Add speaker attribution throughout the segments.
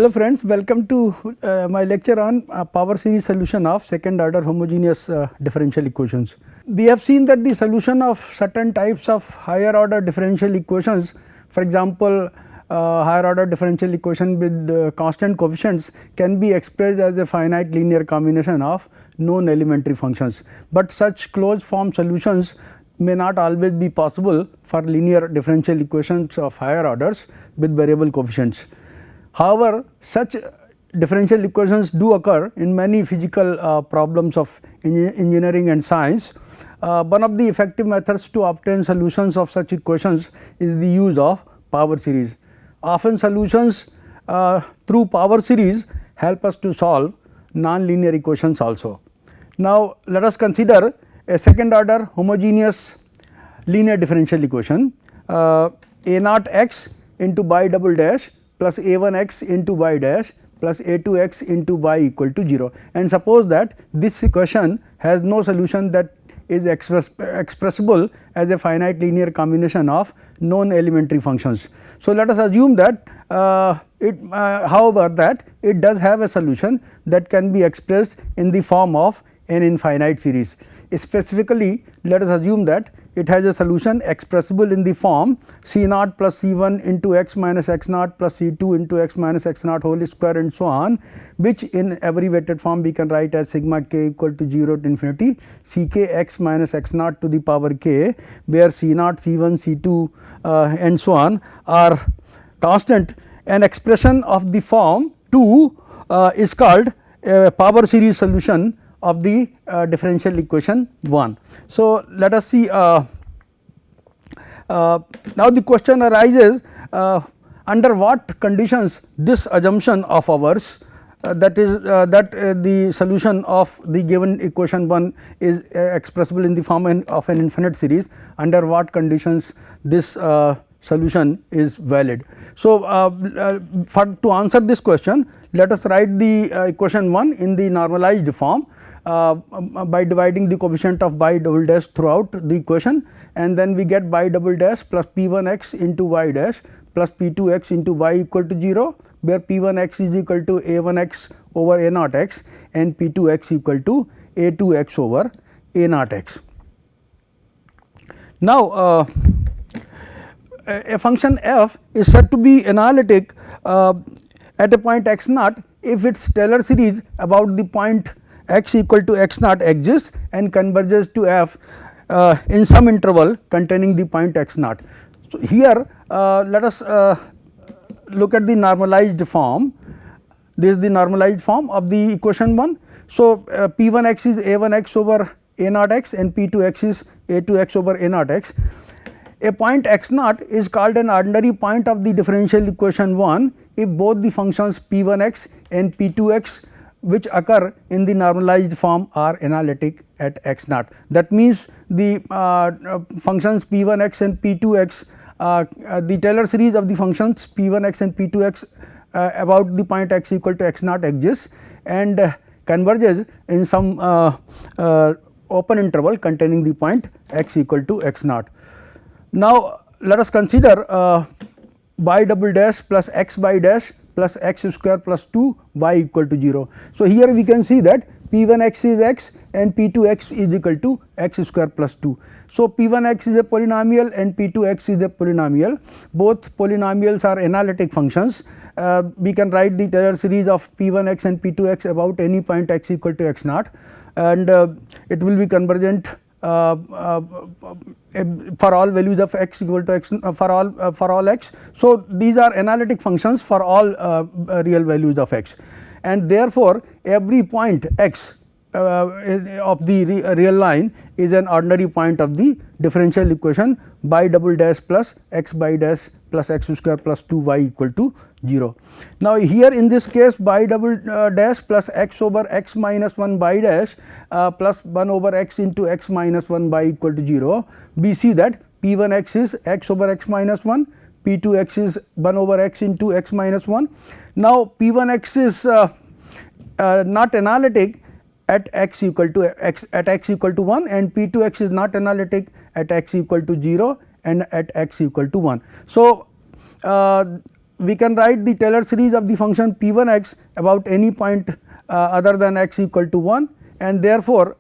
Speaker 1: Hello friends, welcome to my lecture on power series solution of second order homogeneous differential equations. We have seen that the solution of certain types of higher order differential equations, for example higher order differential equation with constant coefficients, can be expressed as a finite linear combination of known elementary functions, but such closed form solutions may not always be possible for linear differential equations of higher orders with variable coefficients. However, such differential equations do occur in many physical problems of engineering and science. One of the effective methods to obtain solutions of such equations is the use of power series. Often solutions through power series help us to solve nonlinear equations also. Now, let us consider a second order homogeneous linear differential equation a naught x into y double dash plus a1 x into y dash plus a2 x into y equal to 0, and suppose that this equation has no solution that is expressible as a finite linear combination of known elementary functions. So, let us assume that however that it does have a solution that can be expressed in the form of an infinite series. Specifically, let us assume that it has a solution expressible in the form c naught plus c1 into x minus x naught plus c2 into x minus x naught whole square and so on, which in abbreviated form we can write as sigma k equal to 0 to infinity c k x minus x naught to the power k, where c naught, c1, c2 and so on are constant. An expression of the form 2 is called a power series solution of the differential equation 1. So, let us see now the question arises under what conditions this assumption of ours that is that the solution of the given equation 1 is expressible in the form of an infinite series, under what conditions this solution is valid. So, to answer this question, let us write the equation 1 in the normalized form by dividing the coefficient of y double dash throughout the equation, and then we get y double dash plus p1 x into y dash plus p2 x into y equal to 0, where p1 x is equal to a1 x over a naught x and p2 x equal to a2 x over a naught x. Now, a function f is said to be analytic at a point x naught if its Taylor series about the point x equal to x naught exists and converges to f in some interval containing the point x naught. So, here let us look at the normalized form. This is the normalized form of the equation 1. So, p1 x is a1 x over a naught x and p2 x is a2 x over a naught x. A point x naught is called an ordinary point of the differential equation 1 if both the functions p1 x and p2 x which occur in the normalized form are analytic at x naught. That means the functions p1 x and p2 x, the Taylor series of the functions p1 x and p2 x about the point x equal to x naught exists and converges in some open interval containing the point x equal to x naught. Now, let us consider y double dash plus x by dash plus x square plus 2 y equal to 0. So, here we can see that p1 x is x and p2 x is equal to x square plus 2. So, p1 x is a polynomial and p2 x is a polynomial. Both polynomials are analytic functions. We can write the Taylor series of p1 x and p2 x about any point x equal to x naught, and it will be convergent for all values of x equal to x for all x. So, these are analytic functions for all real values of x, and therefore, every point x of the real line is an ordinary point of the differential equation y double dash plus x by dash plus x square plus 2 y equal to 0. Now, here in this case y double dash plus x over x minus 1 y dash plus 1 over x into x minus 1 y equal to 0, we see that p1 x is x over x minus 1, p2 x is 1 over x into x minus 1. Now, p1 x is not analytic at x equal to x equal to 1, and p2 x is not analytic at x equal to 0 and at x equal to 1. So, we can write the Taylor series of the function p1x about any point other than x equal to 1, and therefore,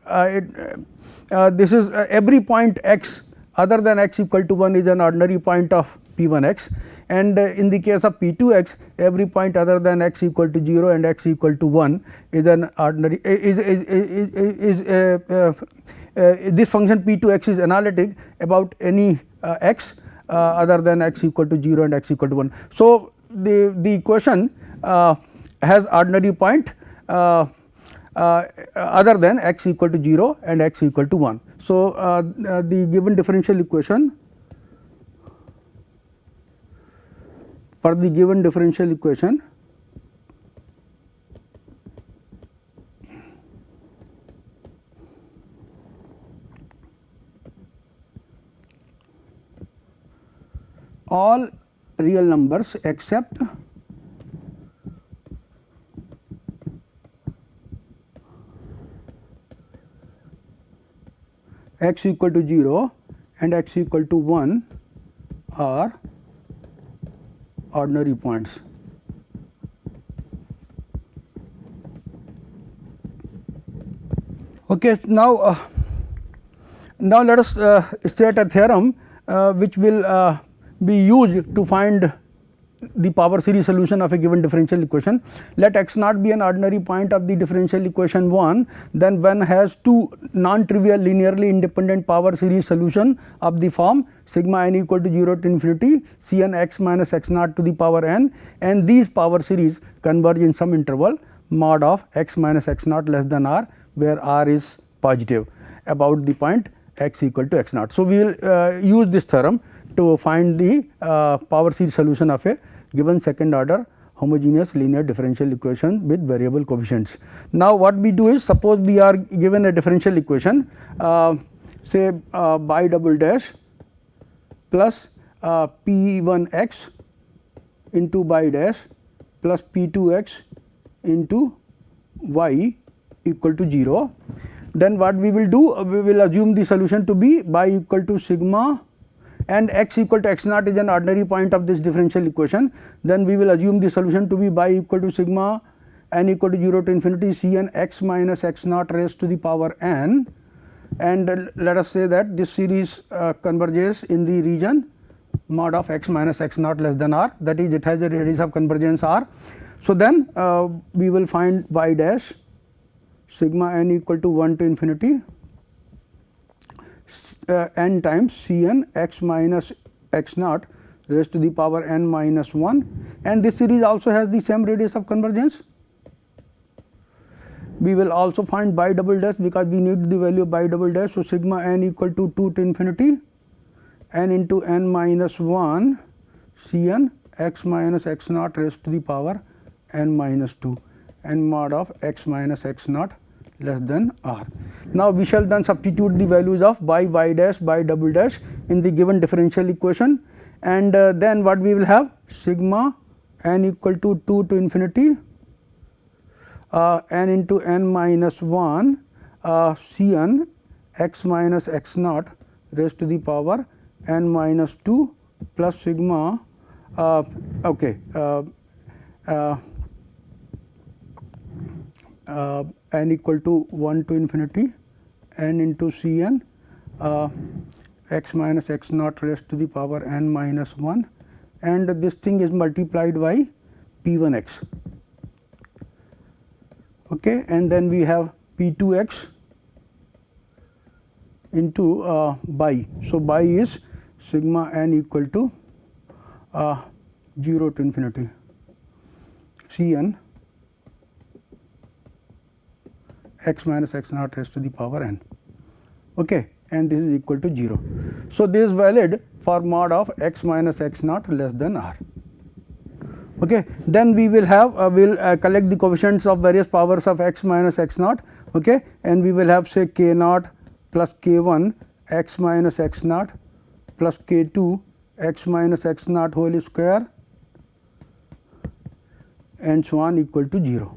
Speaker 1: this is every point x other than x equal to 1 is an ordinary point of p1x, and in the case of p2x every point other than x equal to 0 and x equal to 1 is an ordinary this function p2x is analytic about any x other than x equal to 0 and x equal to 1. So, the equation has ordinary point other than x equal to 0 and x equal to 1. So, the given differential equation for the given differential equation all real numbers except x equal to 0 and x equal to 1 are ordinary points. Okay, now let us state a theorem which will be used to find the power series solution of a given differential equation. Let x naught be an ordinary point of the differential equation 1, then one has two non-trivial linearly independent power series solution of the form sigma n equal to 0 to infinity c n x minus x naught to the power n, and these power series converge in some interval mod of x minus x naught less than r, where r is positive about the point x equal to x naught. So, we will use this theorem to find the power series solution of a given second order homogeneous linear differential equation with variable coefficients. Now, what we do is, suppose we are given a differential equation say by double dash plus p1x into by dash plus p2x into y equal to 0. Then what we will do, we will assume the solution to be by equal to sigma, and x equal to x naught is an ordinary point of this differential equation. Then we will assume the solution to be by equal to sigma n equal to 0 to infinity c n x minus x naught raised to the power n, and let us say that this series converges in the region mod of x minus x naught less than r, that is, it has a radius of convergence r. So, then we will find y dash sigma n equal to 1 to infinity n times c n x minus x naught raised to the power n minus 1, and this series also has the same radius of convergence. We will also find by double dash because we need the value of by double dash. So, sigma n equal to 2 to infinity n into n minus 1 c n x minus x naught raised to the power n minus 2 and mod of x minus x naught less than r. Now, we shall then substitute the values of y dash by double dash in the given differential equation, and then what we will have sigma n equal to 2 to infinity n into n minus 1 c n x minus x naught raised to the power n minus 2 plus sigma n equal to 1 to infinity n into c n x minus x naught raised to the power n minus 1, and this thing is multiplied by p1x, okay, and then we have p2x into by. So, by is sigma n equal to 0 to infinity c n x minus x naught raised to the power n, okay, and this is equal to 0. So, this is valid for mod of x minus x naught less than r. Okay. Then we will have collect the coefficients of various powers of x minus x naught, okay, and we will have say k naught plus k1 x minus x naught plus k2 x minus x naught whole square and so on equal to 0.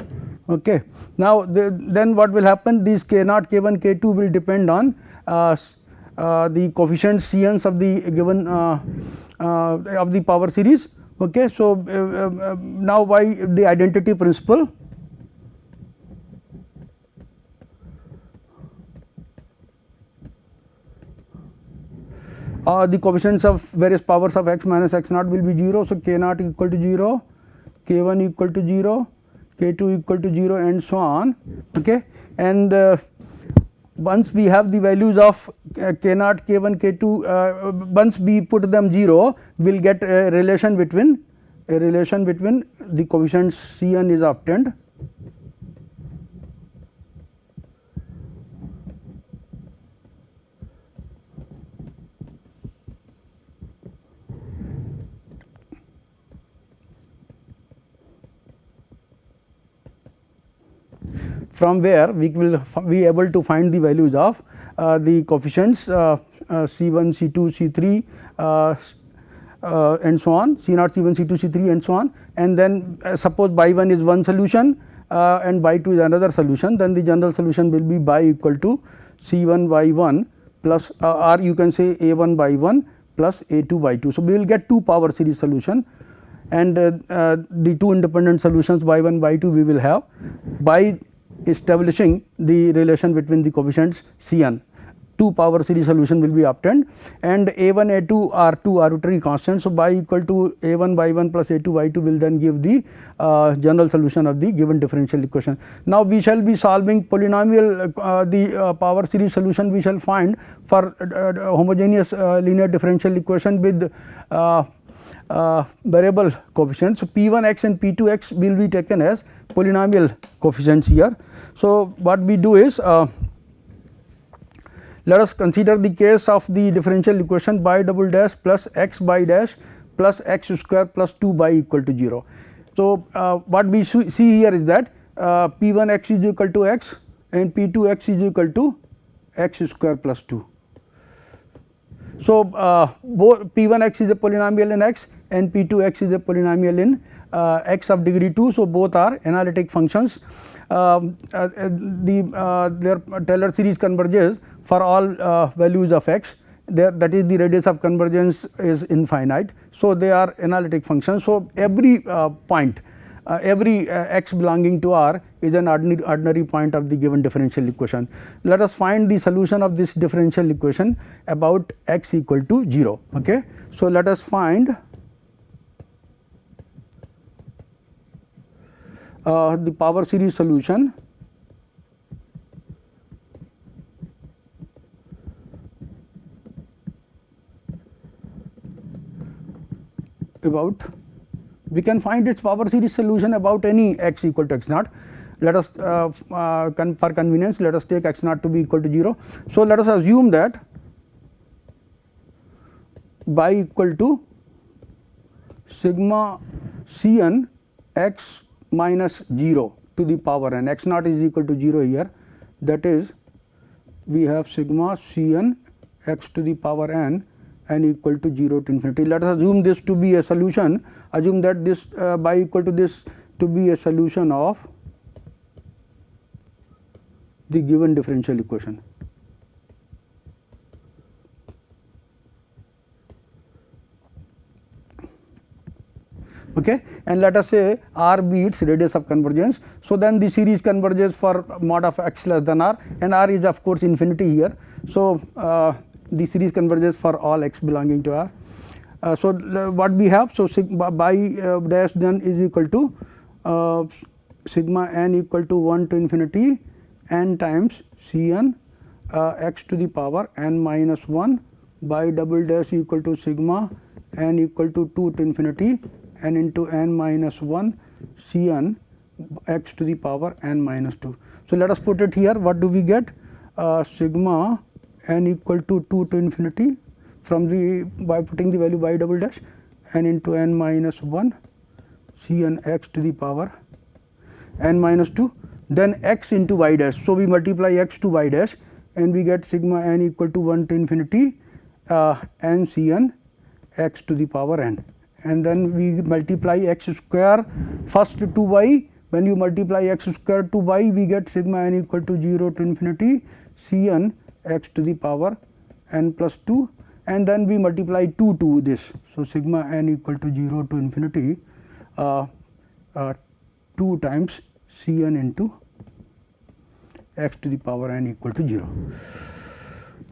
Speaker 1: Okay. Now, then what will happen, these k naught, k1, k2 will depend on the coefficient cn's of the given of the power series, Okay. So, now by the identity principle, the coefficients of various powers of x minus x naught will be 0. So, k naught equal to 0, k 1 equal to 0, k 2 equal to 0 and so on. Okay. And once we have the values of k naught, k 1, k 2, once we put them 0, we will get a relation between the coefficients C n is obtained. From where we will be able to find the values of the coefficients C1, C2, C3 and so on, C0, C1, C2, C3 and so on, and then suppose by 1 is one solution and by 2 is another solution, then the general solution will be by equal to C1 by 1 plus or you can say A1 by 1 plus A2 by 2. So, we will get 2 power series solution, and the 2 independent solutions by 1 by 2 we will have by establishing the relation between the coefficients C n. 2 power series solution will be obtained, and A1 A2 are 2 arbitrary constants. So, by equal to A1 by 1 plus A2 by 2 will then give the general solution of the given differential equation. Now, we shall be solving polynomial the power series solution we shall find for homogeneous linear differential equation with variable coefficients. So, P1 x and P2 x will be taken as polynomial coefficients here. So, what we do is let us consider the case of the differential equation by double dash plus x by dash plus x square plus 2 by equal to 0. So, what we see here is that P1 x is equal to x and P2 x is equal to x square plus 2. So, both P1 x is a polynomial in x and P2 x is a polynomial in x of degree 2. So, both are analytic functions. Their Taylor series converges for all values of x, that is the radius of convergence is infinite. So, they are analytic functions. So, every point every x belonging to R is an ordinary point of the given differential equation. Let us find the solution of this differential equation about x equal to 0. Okay. So, let us find the power series solution about, we can find its power series solution about any x equal to x naught. Let us for convenience let us take x naught to be equal to 0. So, let us assume that by equal to sigma C n x minus 0 to the power n, x naught is equal to 0 here, that is we have sigma C n x to the power n equal to 0 to infinity. Let us assume this to be a solution, assume that this by equal to this to be a solution of the given differential equation. Okay. And let us say R be its radius of convergence. So, then the series converges for mod of x less than R, and R is of course infinity here. So, the series converges for all x belonging to R. So, what we have, so sigma by dash then is equal to sigma n equal to 1 to infinity n times C n x to the power n minus 1 by double dash equal to sigma n equal to 2 to infinity n into n minus 1 C n x to the power n minus 2. So, let us put it here. What do we get? Sigma n equal to 2 to infinity from the by putting the value by double dash n into n minus 1 C n x to the power n minus 2, then x into y dash. So, we multiply x to y dash and we get sigma n equal to 1 to infinity n C n x to the power n, and then we multiply x square first to y. When you multiply x square to y, we get sigma n equal to 0 to infinity C n x to the power n plus 2, and then we multiply 2 to this. So, sigma n equal to 0 to infinity 2 times C n into x to the power n equal to 0.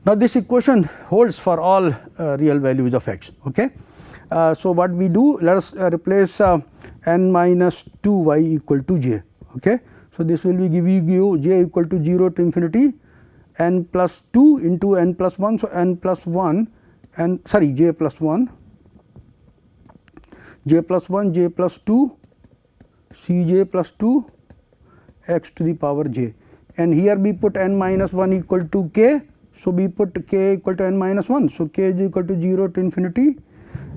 Speaker 1: Now, this equation holds for all real values of x. Okay. So, what we do, let us replace n minus 2 y equal to j. Okay. So, this will be give you j equal to 0 to infinity n plus 2 into n plus 1. So, n plus 1 and sorry j plus 1, j plus 1, j plus 2, c j plus 2 x to the power j, and here we put n minus 1 equal to k. So, we put k equal to n minus 1. So, k is equal to 0 to infinity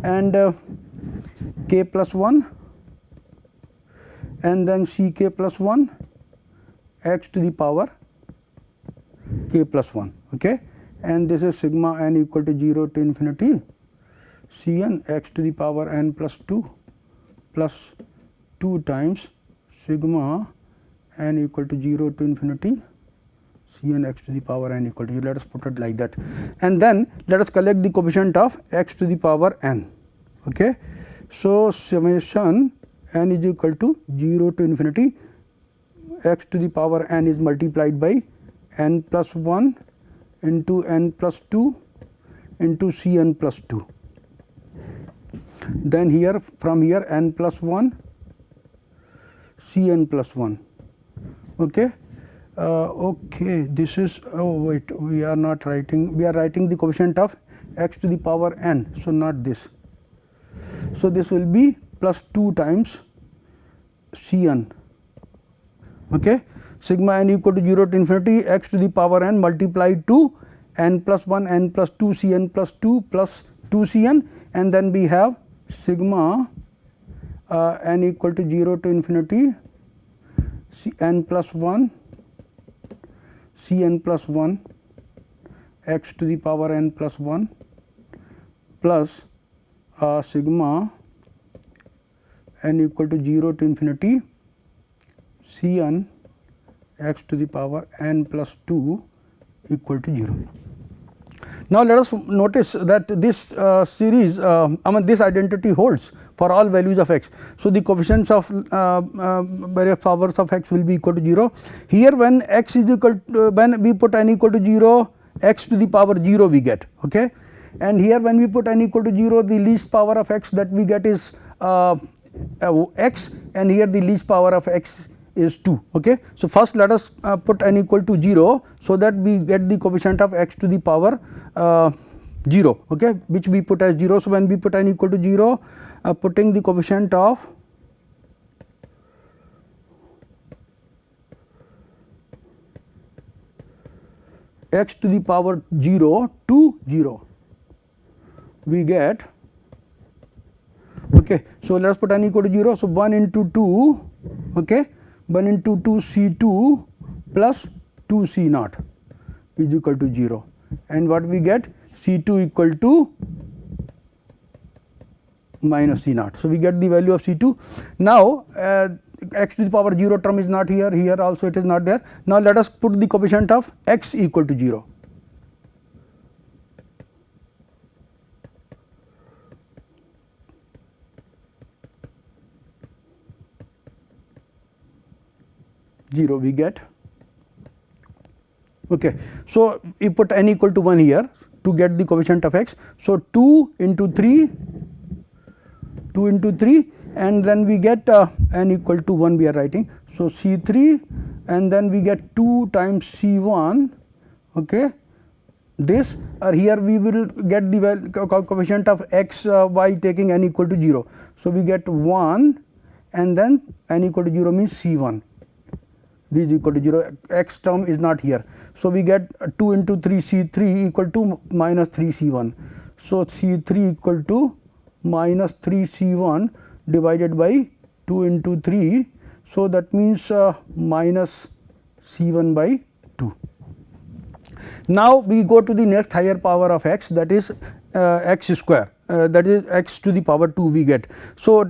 Speaker 1: and k plus 1 and then c k plus 1 x to the power k plus 1. Okay. And this is sigma n equal to 0 to infinity c n x to the power n plus 2 plus 2 times sigma n equal to 0 to infinity c n x to the power n equal to 0. Let us put it like that, and then let us collect the coefficient of x to the power n. Okay. So, summation n is equal to 0 to infinity x to the power n is multiplied by n plus 1 into n plus 2 into c n plus 2. Then here from here n plus 1 c n plus 1. Okay. Okay, this is, oh wait, we are not writing, we are writing the coefficient of x to the power n. So, not this. So, this will be plus 2 times c n. Okay. Sigma n equal to 0 to infinity x to the power n multiplied to n plus 1 n plus 2 c n plus 2 plus 2 c n, and then we have sigma n equal to 0 to infinity c n plus 1 c n plus 1 x to the power n plus 1 plus sigma n equal to 0 to infinity c n x to the power n plus 2 equal to 0. Now, let us notice that this series this identity holds for all values of x. So, the coefficients of various powers of x will be equal to 0. Here when x is equal to, when we put n equal to 0, x to the power 0 we get. Okay. And here when we put n equal to 0, the least power of x that we get is x, and here the least power of x is 2. Okay. So, first let us put n equal to 0, so that we get the coefficient of x to the power 0, okay, which we put as 0. So, when we put n equal to 0, putting the coefficient of x to the power 0 to 0, we get, okay. So, let us put n equal to 0. So, 1 into 2, okay, 1 into 2 c 2 plus 2 c naught is equal to 0, and what we get, c 2 equal to minus c naught. So, we get the value of c 2. Now, x to the power 0 term is not here, here also it is not there. Now, let us put the coefficient of x equal to 0. We get, okay. So, we put n equal to 1 here to get the coefficient of x. So, 2 into 3, and then we get n equal to 1 we are writing. So, c 3, and then we get 2 times c 1, okay. This, or here we will get the coefficient of x by taking n equal to 0. So, we get 1, and then n equal to 0 means c 1. This is equal to 0, x term is not here. So, we get 2 into 3 c 3 equal to minus 3 c 1. So, c 3 equal to minus 3 c 1 divided by 2 into 3. So, that means minus c 1 by 2. Now, we go to the next higher power of x, that is x square. that is x to the power 2 we get. So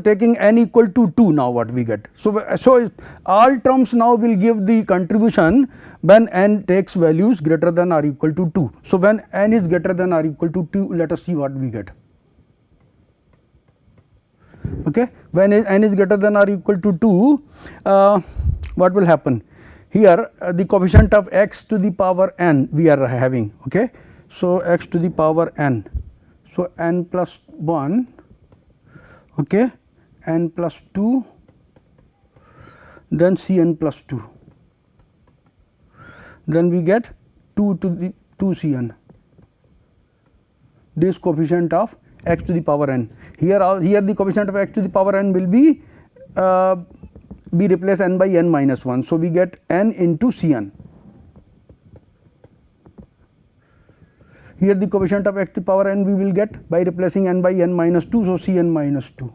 Speaker 1: taking n equal to 2 now what we get. So all terms now will give the contribution when n takes values greater than or equal to 2. So when n is greater than or equal to 2, let us see what we get. Okay, when n is greater than or equal to 2, what will happen? Here the coefficient of x to the power n we are having. Okay, so x to the power n, so n plus 1, okay, n plus 2, then Cn plus 2, then we get 2 to the 2 Cn, this coefficient of x to the power n. Here the coefficient of x to the power n will be replaced n by n minus 1. So we get n into Cn. Here the coefficient of x to the power n we will get by replacing n by n minus 2. So Cn minus 2.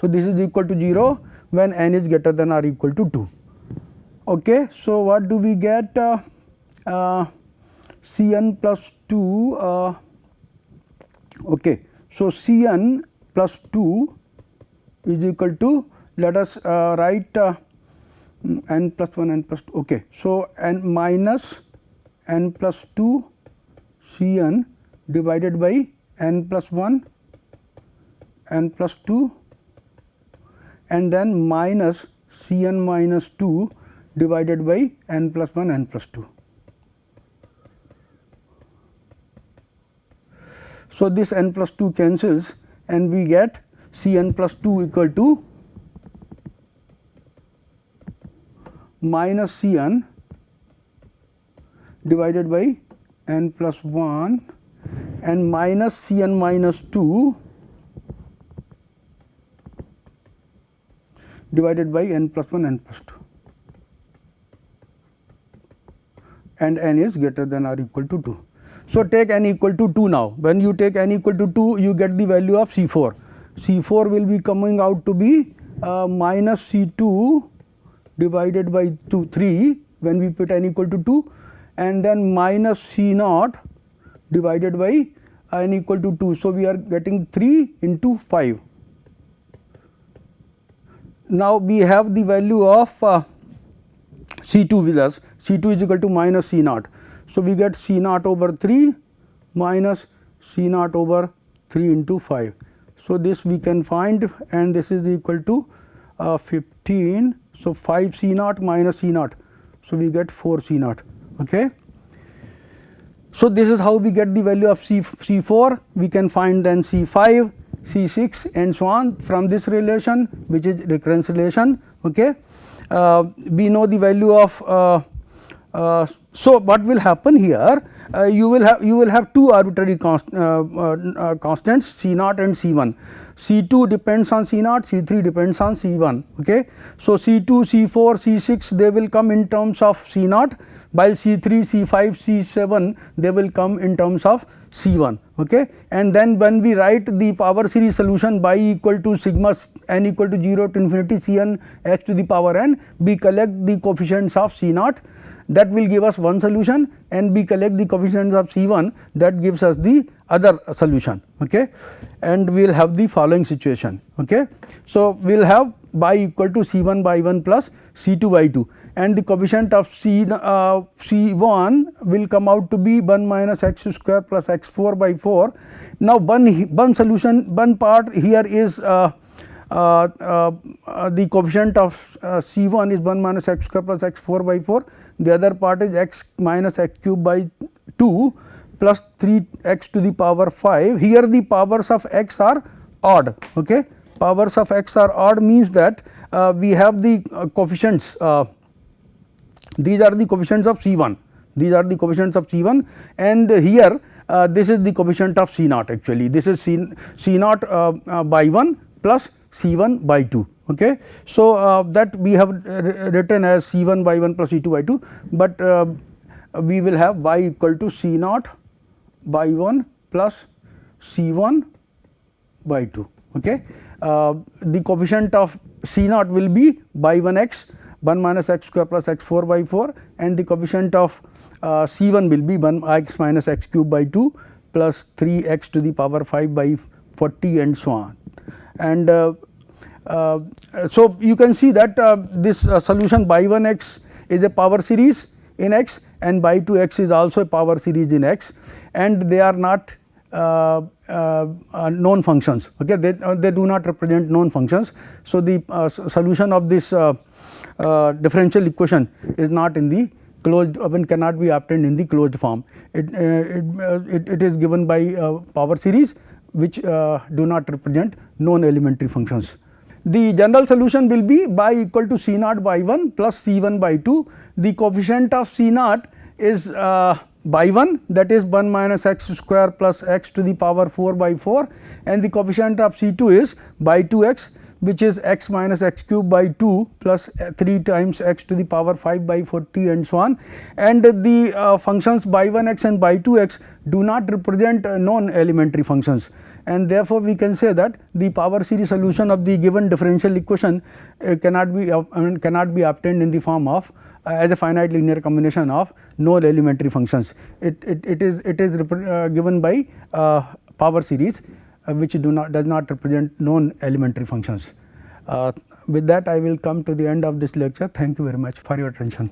Speaker 1: So this is equal to 0 when n is greater than or equal to 2. Okay, so what do we get? Cn plus 2. Okay, so Cn plus 2 is equal to, let us write n plus 1 n plus 2. Okay, so n minus n plus 2 Cn divided by n plus 1 n plus 2 and then minus Cn minus 2 divided by n plus 1 n plus 2. So this n plus 2 cancels and we get Cn plus 2 equal to minus Cn divided by n plus 1 and minus Cn minus 2 divided by n plus 1 n plus 2, and n is greater than or equal to 2. So take n equal to 2 now. When you take n equal to 2, you get the value of C4. C4 will be coming out to be minus C2 divided by 3 when we put n equal to 2, and then minus C0 divided by n equal to 2. So we are getting 3 into 5. Now we have the value of C2 with us. C2 is equal to minus C0. So we get C0 over 3 minus C0 over 3 into 5. So this we can find, and this is equal to 15. So 5 C0 minus C0. So we get 4 C0. Okay. So this is how we get the value of C4. We can find then C5, C6 and so on from this relation, which is recurrence relation. Okay. We know the value of so what will happen here? You will have two arbitrary constants, C0 and C1. C2 depends on C0, C3 depends on C1. Okay. So C2, C4, C6 they will come in terms of C0, while C3, C5, C7 they will come in terms of C1. Okay. And then when we write the power series solution by equal to sigma n equal to 0 to infinity Cn x to the power n, we collect the coefficients of C0, that will give us one solution, and we collect the coefficients of C1, that gives us the other solution. Okay. And we will have the following situation. Okay. So we will have by equal to C1 by 1 plus C2 by 2, and the coefficient of C1 will come out to be 1 minus x square plus x4 by 4. Now one solution, one part here is the coefficient of C1 is 1 minus x square plus x4 by 4. The other part is x minus x cube by 2 plus 3x to the power 5. Here the powers of x are odd. Okay. Powers of x are odd means that we have the coefficients, these are the coefficients of C1, these are the coefficients of C1, and here this is the coefficient of C0 actually, this is C0 by 1 plus C1 by 2. Okay. So that we have written as C1 by 1 plus C2 by 2, but we will have y equal to C0 by 1 plus C1 by 2. Okay. The coefficient of C0 will be by 1x, 1 minus x square plus x4 by 4, and the coefficient of C1 will be 1 x minus x cube by 2 plus 3 x to the power 5 by 40 and so on. And so you can see that this solution by 1 x is a power series in x and by 2 x is also a power series in x, and they are not known functions. Okay, they do not represent known functions. So the solution of this differential equation is not in the closed, cannot be obtained in the closed form. It is given by power series which do not represent known elementary functions. The general solution will be by equal to C naught by 1 plus C 1 by 2. The coefficient of C naught is by 1, that is 1 minus x square plus x to the power 4 by 4, and the coefficient of C 2 is by 2 x, which is x minus x cube by 2 plus 3 times x to the power 5 by 40 and so on. And the functions by 1 x and by 2 x do not represent known elementary functions, and therefore we can say that the power series solution of the given differential equation cannot be obtained in the form of as a finite linear combination of known elementary functions. It is given by power series which does not represent known elementary functions. With that I will come to the end of this lecture. Thank you very much for your attention.